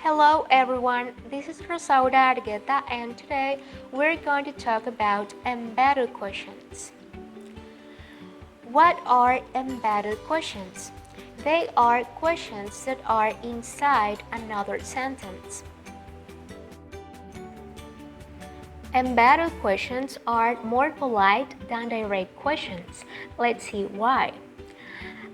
Hello everyone, this is Rosaura Argueta and today we're going to talk about embedded questions. What are embedded questions? They are questions that are inside another sentence. Embedded questions are more polite than direct questions. Let's see why.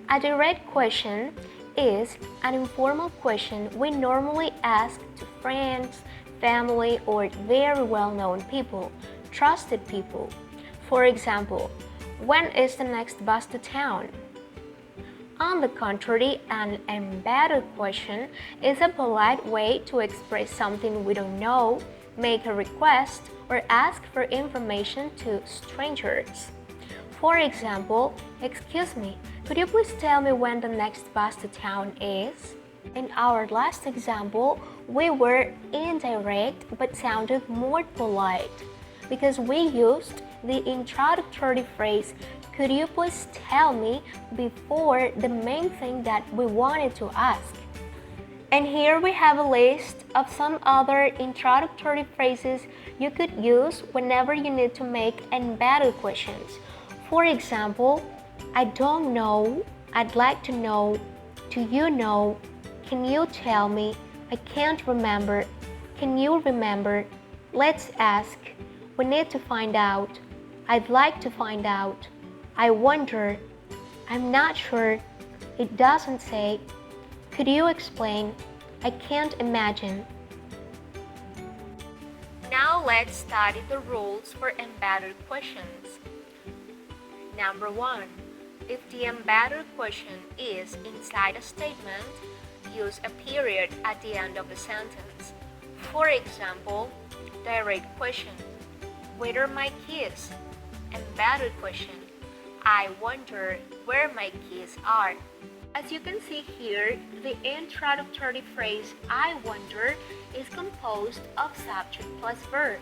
A direct question is an informal question we normally ask to friends, family, or very well-known people, trusted people. For example, when is the next bus to town? On the contrary, an embedded question is a polite way to express something we don't know, make a request, or ask for information to strangers. For example, excuse me, could you please tell me when the next bus to town is? In our last example, we were indirect but sounded more polite because we used the introductory phrase, could you please tell me, before the main thing that we wanted to ask. And here we have a list of some other introductory phrases you could use whenever you need to make embedded questions. For example, I don't know, I'd like to know, do you know, can you tell me, I can't remember, can you remember, let's ask, we need to find out, I'd like to find out, I wonder, I'm not sure, it doesn't say, could you explain, I can't imagine. Now let's study the rules for embedded questions. Number 1. If the embedded question is inside a statement, use a period at the end of the sentence. For example, direct question, where are my keys? Embedded question, I wonder where my keys are. As you can see here, the introductory phrase I wonder is composed of subject plus verb,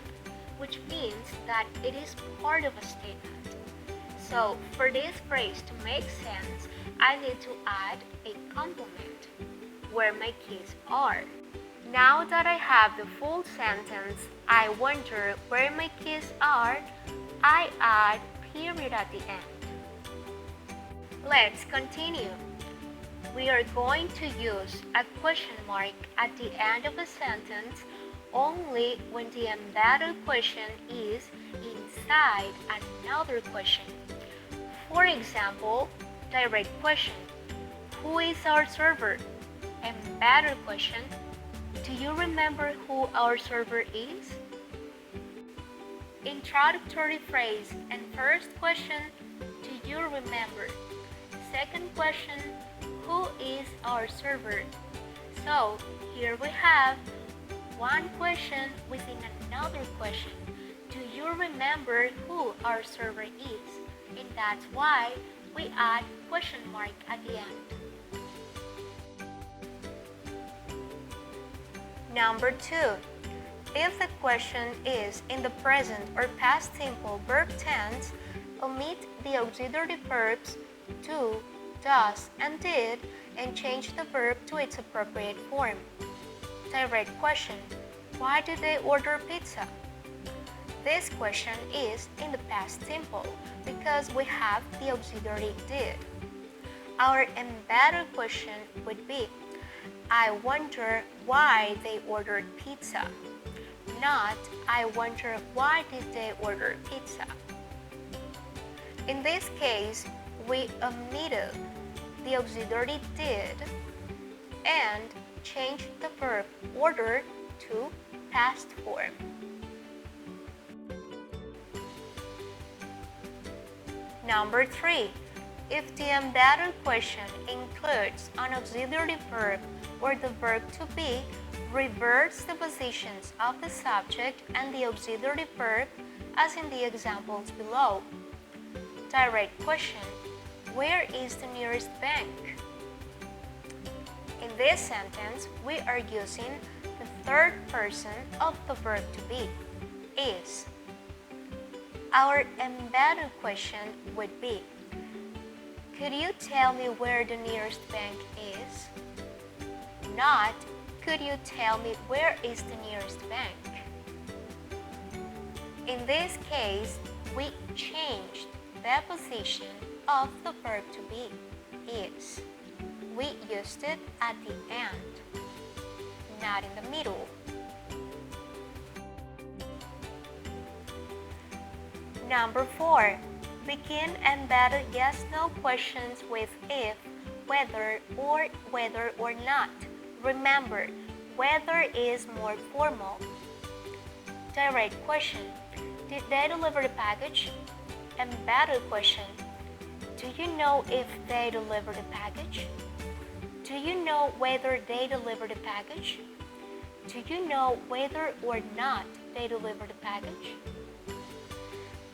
which means that it is part of a statement. So, for this phrase to make sense, I need to add a complement, where my keys are. Now that I have the full sentence, I wonder where my keys are, I add period at the end. Let's continue. We are going to use a question mark at the end of a sentence only when the embedded question is inside another question. For example, direct question, who is our server? Embedded question, do you remember who our server is? Introductory phrase and first question, do you remember? Second question, who is our server? So here we have one question within another question. Do you remember who our server is? And that's why we add question mark at the end. Number 2. If the question is in the present or past simple verb tense, omit the auxiliary verbs do, does, and did, and change the verb to its appropriate form. Direct question, why did they order pizza? This question is in the past simple because we have the auxiliary did. Our embedded question would be, I wonder why they ordered pizza, not I wonder why did they order pizza. In this case, we omitted the auxiliary did and changed the verb order to past form. Number 3. If the embedded question includes an auxiliary verb or the verb to be, reverse the positions of the subject and the auxiliary verb as in the examples below. Direct question, where is the nearest bank? In this sentence, we are using the third person of the verb to be, is. Our embedded question would be, could you tell me where the nearest bank is? Not, Could you tell me where is the nearest bank? In this case, we changed the position of the verb to be, is. We used it at the end, not in the middle. Number 4. Begin embedded yes-no questions with if, whether or not. Remember, whether is more formal. Direct question. Did they deliver the package? Embedded question. Do you know if they delivered the package? Do you know whether they delivered the package? Do you know whether or not they delivered the package?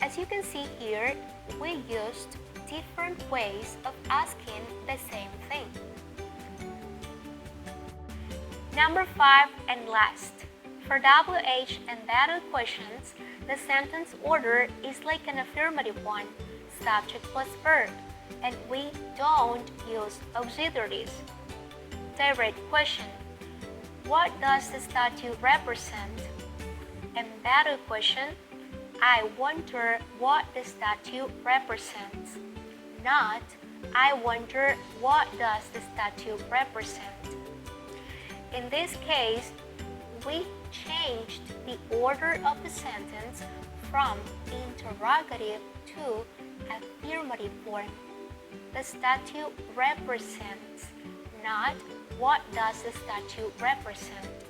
As you can see here, we used different ways of asking the same thing. Number 5 and last. For WH embedded questions, the sentence order is like an affirmative one, subject plus verb, and we don't use auxiliaries. Direct question. What does the statue represent? Embedded question. I wonder what the statue represents. Not, I wonder what does the statue represent. In this case, we changed the order of the sentence from interrogative to affirmative form. The statue represents, not what does the statue represent.